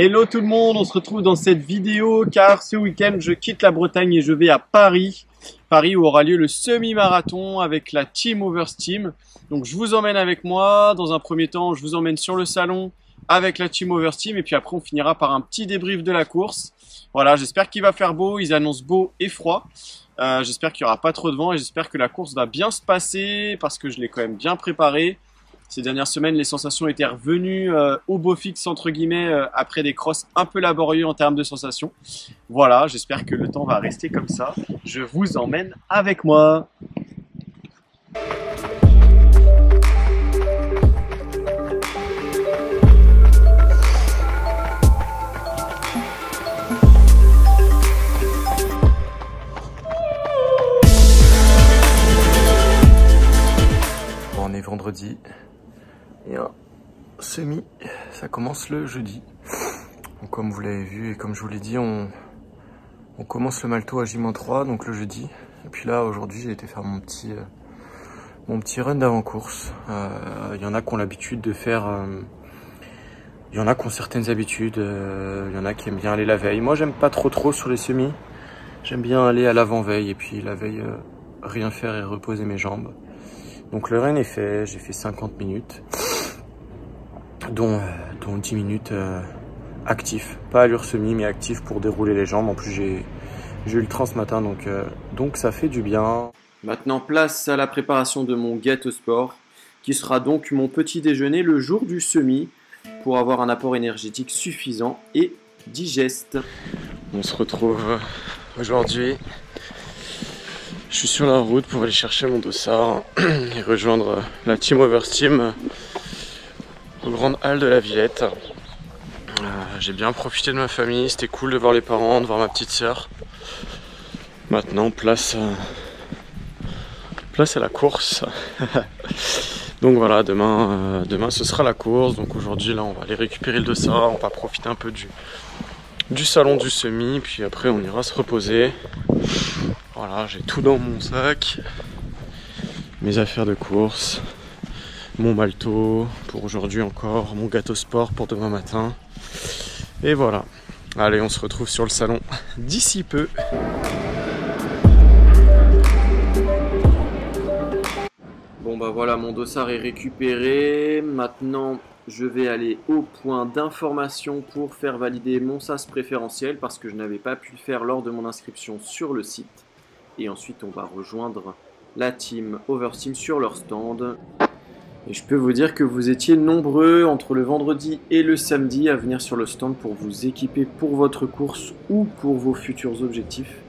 Hello tout le monde, on se retrouve dans cette vidéo car ce week-end je quitte la Bretagne et je vais à Paris. Paris où aura lieu le semi-marathon avec la Team Oversteam. Donc je vous emmène avec moi. Dans un premier temps, je vous emmène sur le salon avec la Team Oversteam et puis après on finira par un petit débrief de la course. Voilà, j'espère qu'il va faire beau, ils annoncent beau et froid. J'espère qu'il n'y aura pas trop de vent et j'espère que la course va bien se passer parce que je l'ai quand même bien préparée. Ces dernières semaines, les sensations étaient revenues au beau fixe, entre guillemets, après des crosses un peu laborieux en termes de sensations. Voilà, j'espère que le temps va rester comme ça. Je vous emmène avec moi. Bon, on est vendredi. Et un semi, ça commence le jeudi. Donc, comme vous l'avez vu et comme je vous l'ai dit, on commence le Malto à J-3, donc le jeudi. Et puis là, aujourd'hui, j'ai été faire mon petit run d'avant-course. Il y en a qui ont l'habitude de faire... il y en a qui ont certaines habitudes. Il y en a qui aiment bien aller la veille. Moi, j'aime pas trop sur les semis. J'aime bien aller à l'avant-veille et puis la veille, rien faire et reposer mes jambes. Donc le run est fait, j'ai fait 50 minutes. Dont 10 minutes actif, pas allure semi mais actif pour dérouler les jambes. En plus j'ai eu le train ce matin donc ça fait du bien. Maintenant place à la préparation de mon gâteau sport qui sera donc mon petit déjeuner le jour du semi pour avoir un apport énergétique suffisant et digeste. On se retrouve aujourd'hui. Je suis sur la route pour aller chercher mon dossard et rejoindre la Team Oversteam aux grandes halles de la Villette. J'ai bien profité de ma famille, c'était cool de voir les parents, de voir ma petite sœur. Maintenant, place à la course. Donc voilà, demain ce sera la course. Donc aujourd'hui, là, on va aller récupérer le dossard, on va profiter un peu du salon du semi, puis après, on ira se reposer. Voilà, j'ai tout dans mon sac, mes affaires de course. Mon malto pour aujourd'hui encore, mon gâteau sport pour demain matin. Et voilà. Allez, on se retrouve sur le salon d'ici peu. Bon bah voilà, mon dossard est récupéré. Maintenant, je vais aller au point d'information pour faire valider mon SAS préférentiel parce que je n'avais pas pu le faire lors de mon inscription sur le site. Et ensuite, on va rejoindre la Team Oversteam sur leur stand. Et je peux vous dire que vous étiez nombreux entre le vendredi et le samedi à venir sur le stand pour vous équiper pour votre course ou pour vos futurs objectifs.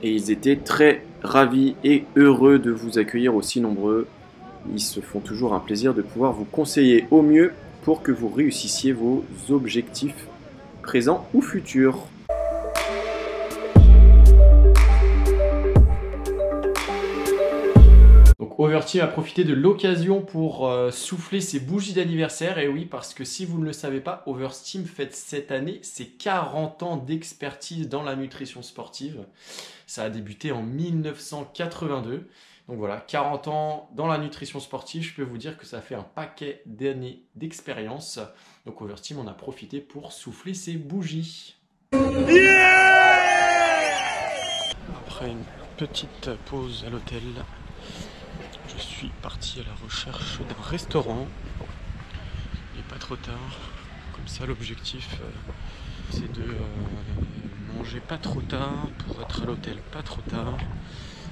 Et ils étaient très ravis et heureux de vous accueillir aussi nombreux. Ils se font toujours un plaisir de pouvoir vous conseiller au mieux pour que vous réussissiez vos objectifs présents ou futurs. Overteam a profité de l'occasion pour souffler ses bougies d'anniversaire. Et oui, parce que si vous ne le savez pas, Oversteam fête cette année ses 40 ans d'expertise dans la nutrition sportive. Ça a débuté en 1982. Donc voilà, 40 ans dans la nutrition sportive, je peux vous dire que ça fait un paquet d'années d'expérience. Donc Overteam en a profité pour souffler ses bougies. Après une petite pause à l'hôtel, je suis parti à la recherche d'un restaurant. Il n'est pas trop tard. Comme ça, l'objectif, c'est de manger pas trop tard pour être à l'hôtel pas trop tard.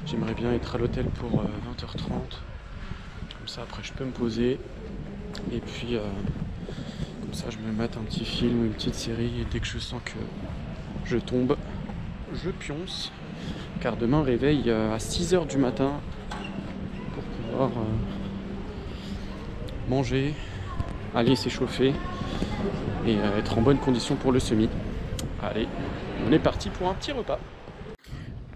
J'aimerais bien être à l'hôtel pour 20h30. Comme ça, après, je peux me poser. Et puis, comme ça, je me mate un petit film ou une petite série. Et dès que je sens que je tombe, je pionce. Car demain, réveil à 6h du matin. Pouvoir manger, aller s'échauffer et être en bonne condition pour le semi. Allez, on est parti pour un petit repas.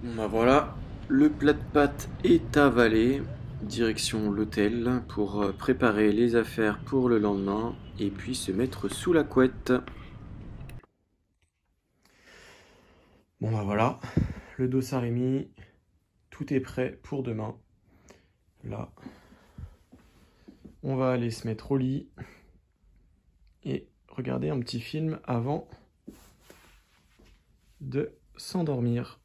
Bon bah voilà, le plat de pâtes est avalé. Direction l'hôtel pour préparer les affaires pour le lendemain et puis se mettre sous la couette. Bon bah voilà, le dossard est mis, tout est prêt pour demain. Là, on va aller se mettre au lit et regarder un petit film avant de s'endormir.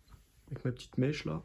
Avec ma petite mèche là.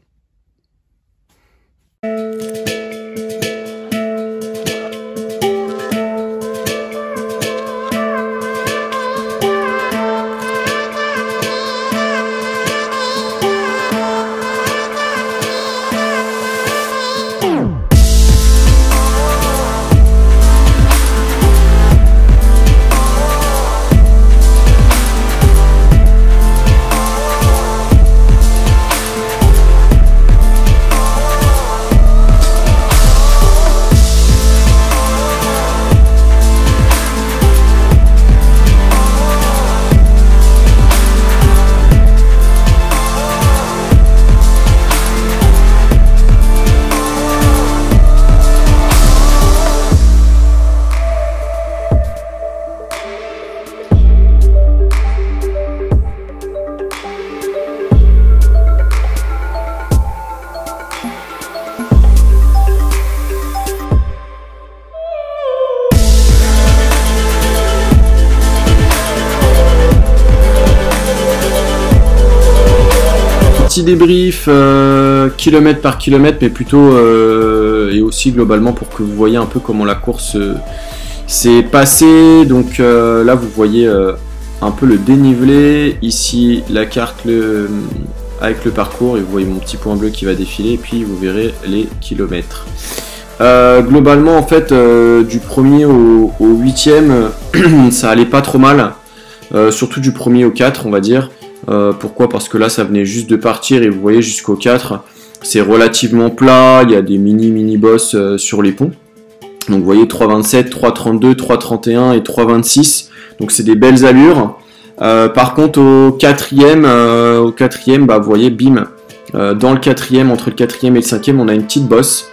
Petit débrief kilomètre par kilomètre, mais plutôt et aussi globalement pour que vous voyez un peu comment la course s'est passée. Donc là vous voyez un peu le dénivelé, ici la carte avec le parcours, et vous voyez mon petit point bleu qui va défiler, et puis vous verrez les kilomètres. Globalement en fait du premier au 8e ça allait pas trop mal, surtout du premier au 4 on va dire. Pourquoi? Parce que là ça venait juste de partir et vous voyez jusqu'au 4 c'est relativement plat, il y a des mini boss sur les ponts. Donc vous voyez 3,27, 3,32, 3,31 et 3,26, donc c'est des belles allures. Par contre au quatrième bah, vous voyez bim, dans le quatrième, entre le 4e et le 5e on a une petite bosse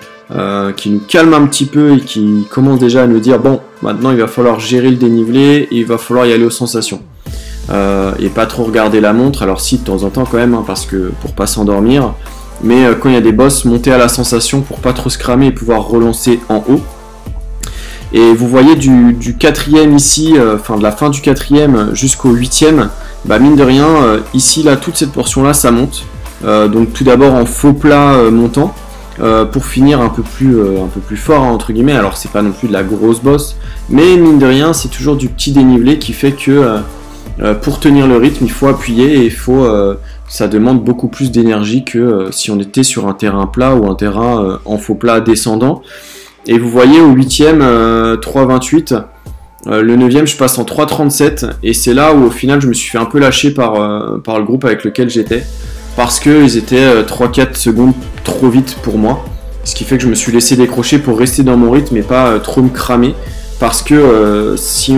qui nous calme un petit peu et qui commence déjà à nous dire bon maintenant il va falloir gérer le dénivelé et il va falloir y aller aux sensations. Et pas trop regarder la montre, alors si de temps en temps quand même, hein, parce que pour pas s'endormir, mais quand il y a des boss, monter à la sensation pour pas trop se cramer et pouvoir relancer en haut. Et vous voyez du 4e ici, enfin de la fin du 4e jusqu'au 8e, bah mine de rien, ici là toute cette portion là ça monte, donc tout d'abord en faux plat montant, pour finir un peu plus fort hein, entre guillemets. Alors c'est pas non plus de la grosse bosse, mais mine de rien c'est toujours du petit dénivelé qui fait que pour tenir le rythme, il faut appuyer et ça demande beaucoup plus d'énergie que si on était sur un terrain plat ou un terrain en faux plat descendant. Et vous voyez au 8e 3,28, le 9e je passe en 3,37 et c'est là où au final je me suis fait un peu lâcher par le groupe avec lequel j'étais parce qu'ils étaient 3-4 secondes trop vite pour moi, ce qui fait que je me suis laissé décrocher pour rester dans mon rythme et pas trop me cramer, parce que si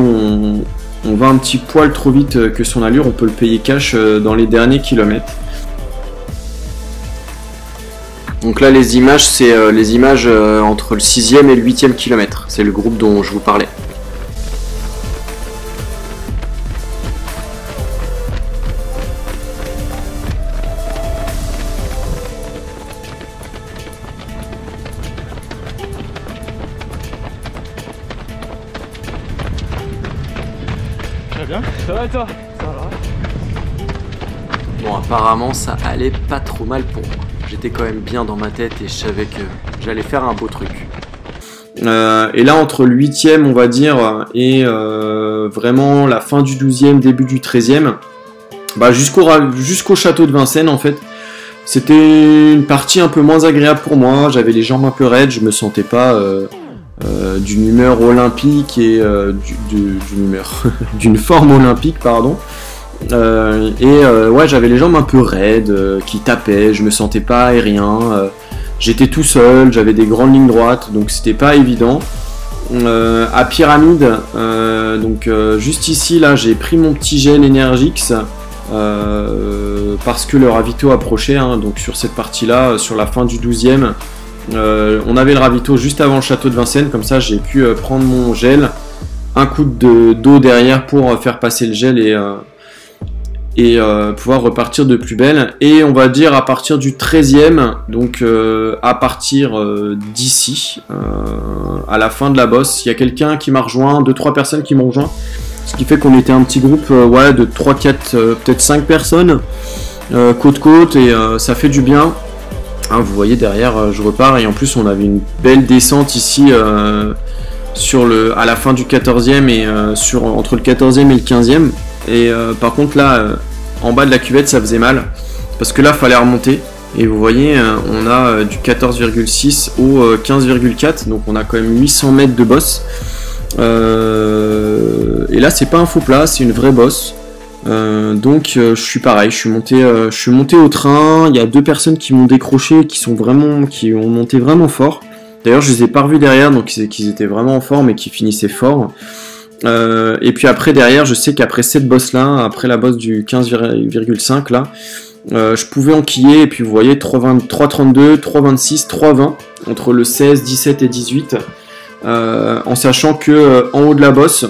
on va un petit poil trop vite que son allure, on peut le payer cash dans les derniers kilomètres. Donc là les images, c'est les images entre le 6e et le 8e kilomètre, c'est le groupe dont je vous parlais. Très bien, ça va et toi? Ça va. Bon, apparemment ça allait pas trop mal pour moi. J'étais quand même bien dans ma tête et je savais que j'allais faire un beau truc. Et là entre le 8e on va dire et vraiment la fin du 12e, début du 13e, bah, jusqu'au château de Vincennes en fait, c'était une partie un peu moins agréable pour moi. J'avais les jambes un peu raides, je me sentais pas d'une humeur olympique et d'une forme olympique pardon. Ouais, j'avais les jambes un peu raides, qui tapaient, je me sentais pas aérien, j'étais tout seul, j'avais des grandes lignes droites, donc c'était pas évident. À Pyramide, donc juste ici là j'ai pris mon petit gel Energix parce que le ravito approchait, hein, donc sur cette partie là, sur la fin du 12e, on avait le ravito juste avant le château de Vincennes, comme ça j'ai pu prendre mon gel, un coup d'eau derrière pour faire passer le gel et pouvoir repartir de plus belle. Et on va dire à partir du 13e, donc à partir d'ici, à la fin de la bosse, il y a quelqu'un qui m'a rejoint, 2-3 personnes qui m'ont rejoint. Ce qui fait qu'on était un petit groupe ouais, de 3-4, peut-être 5 personnes, côte-côte, et ça fait du bien. Hein, vous voyez derrière, je repars, et en plus on avait une belle descente ici à la fin du 14e et entre le 14e et le 15e. Et par contre là, en bas de la cuvette, ça faisait mal, parce que là, fallait remonter. Et vous voyez, on a du 14,6 au 15,4, donc on a quand même 800 mètres de bosse. Et là, c'est pas un faux plat, c'est une vraie bosse. Donc je suis pareil, je suis monté au train. Il y a 2 personnes qui m'ont décroché, qui ont monté vraiment fort. D'ailleurs, je les ai pas revus derrière, donc qu'ils étaient vraiment en forme et qui finissaient fort. Et puis après, derrière, je sais qu'après cette bosse là, après la bosse du 15,5 là, je pouvais enquiller, et puis vous voyez 3,32, 3,26, 3,20 entre le 16, 17 et 18, en sachant que en haut de la bosse,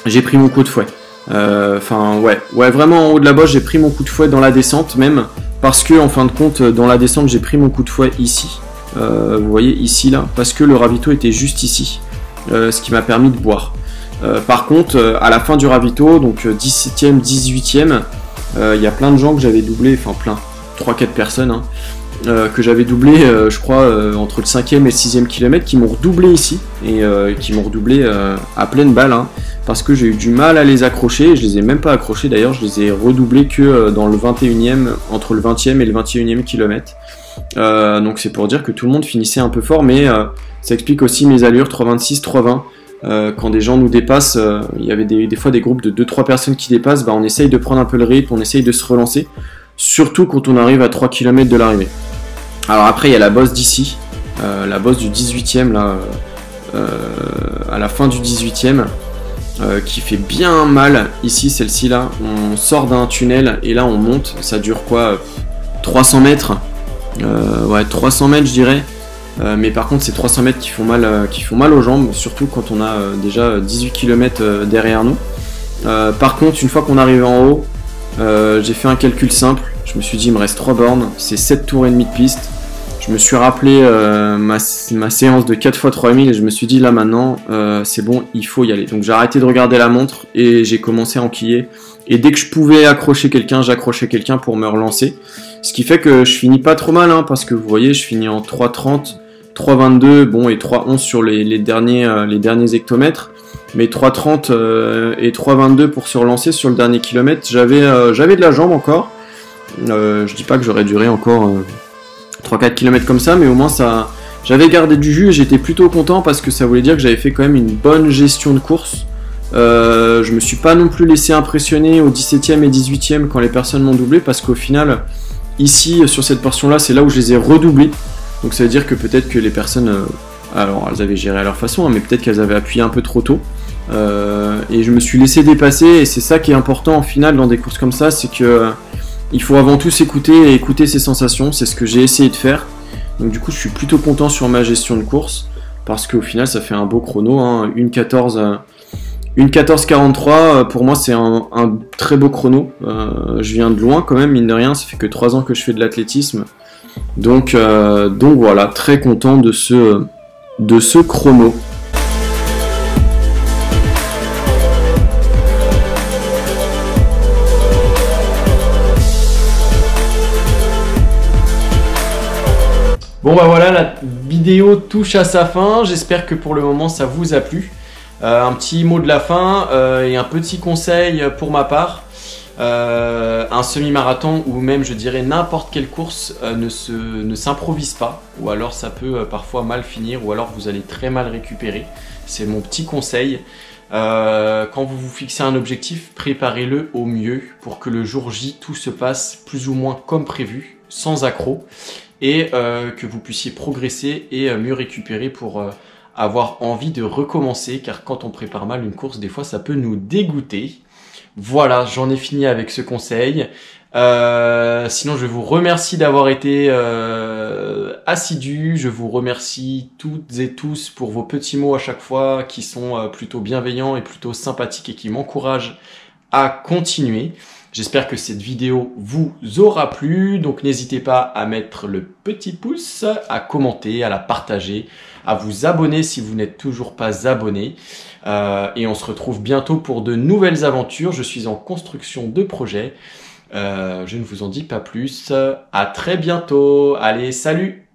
j'ai pris mon coup de fouet. Enfin ouais, vraiment en haut de la bosse, j'ai pris mon coup de fouet dans la descente même, parce que en fin de compte, dans la descente, j'ai pris mon coup de fouet ici. Vous voyez ici là, parce que le ravito était juste ici, ce qui m'a permis de boire. Par contre, à la fin du ravito, donc 17e, 18e, il y a plein de gens que j'avais doublé, enfin plein, 3-4 personnes, hein, que j'avais doublé, je crois, entre le 5e et le 6e kilomètre, qui m'ont redoublé ici, et qui m'ont redoublé à pleine balle, hein, parce que j'ai eu du mal à les accrocher. Je les ai même pas accrochés d'ailleurs, je les ai redoublés que dans le 21e, entre le 20e et le 21e kilomètre. Donc c'est pour dire que tout le monde finissait un peu fort, mais ça explique aussi mes allures 3,26, 3,20. Quand des gens nous dépassent, il y avait des fois des groupes de 2-3 personnes qui dépassent, bah on essaye de prendre un peu le rythme, on essaye de se relancer, surtout quand on arrive à 3 km de l'arrivée. Alors après il y a la bosse d'ici, la bosse du 18e là, à la fin du 18e, qui fait bien mal ici, celle-ci là. On sort d'un tunnel et là on monte, ça dure quoi, 300 mètres, ouais 300 mètres je dirais. Mais par contre, c'est 300 mètres qui font mal aux jambes, surtout quand on a déjà 18 km derrière nous. Par contre, une fois qu'on arrive en haut, j'ai fait un calcul simple. Je me suis dit, il me reste 3 bornes, c'est 7 tours et demi de piste. Je me suis rappelé ma séance de 4 x 3000 et je me suis dit, là maintenant, c'est bon, il faut y aller. Donc j'ai arrêté de regarder la montre et j'ai commencé à enquiller. Et dès que je pouvais accrocher quelqu'un, j'accrochais quelqu'un pour me relancer. Ce qui fait que je finis pas trop mal, hein, parce que vous voyez, je finis en 3,30. 3,22, bon, et 3,11 sur les derniers hectomètres, mais 3,30 et 3,22 pour se relancer sur le dernier kilomètre. J'avais de la jambe encore. Je dis pas que j'aurais duré encore 3-4 km comme ça, mais au moins ça, j'avais gardé du jus et j'étais plutôt content, parce que ça voulait dire que j'avais fait quand même une bonne gestion de course. Je me suis pas non plus laissé impressionner au 17e et 18e quand les personnes m'ont doublé, parce qu'au final, ici, sur cette portion-là, c'est là où je les ai redoublés. Donc ça veut dire que peut-être que les personnes, alors elles avaient géré à leur façon, hein, mais peut-être qu'elles avaient appuyé un peu trop tôt. Et je me suis laissé dépasser, et c'est ça qui est important en final dans des courses comme ça, c'est que il faut avant tout s'écouter et écouter ses sensations. C'est ce que j'ai essayé de faire. Donc du coup je suis plutôt content sur ma gestion de course, parce qu'au final ça fait un beau chrono, hein, 1,14,43, pour moi c'est un très beau chrono. Je viens de loin quand même, mine de rien, ça fait que 3 ans que je fais de l'athlétisme. Donc voilà, très content de ce chrono. Bon bah voilà, la vidéo touche à sa fin. J'espère que pour le moment ça vous a plu. Un petit mot de la fin et un petit conseil pour ma part. Un semi-marathon, ou même je dirais n'importe quelle course, ne s'improvise pas, ou alors ça peut parfois mal finir, ou alors vous allez très mal récupérer. C'est mon petit conseil. Quand vous vous fixez un objectif, préparez-le au mieux pour que le jour J tout se passe plus ou moins comme prévu, sans accroc, et que vous puissiez progresser et mieux récupérer pour avoir envie de recommencer, car quand on prépare mal une course, des fois ça peut nous dégoûter. Voilà, j'en ai fini avec ce conseil. Sinon, je vous remercie d'avoir été assidus. Je vous remercie toutes et tous pour vos petits mots à chaque fois, qui sont plutôt bienveillants et plutôt sympathiques, et qui m'encouragent à continuer. J'espère que cette vidéo vous aura plu. Donc n'hésitez pas à mettre le petit pouce, à commenter, à la partager, à vous abonner si vous n'êtes toujours pas abonné. Et on se retrouve bientôt pour de nouvelles aventures. Je suis en construction de projets. Je ne vous en dis pas plus. À très bientôt. Allez, salut!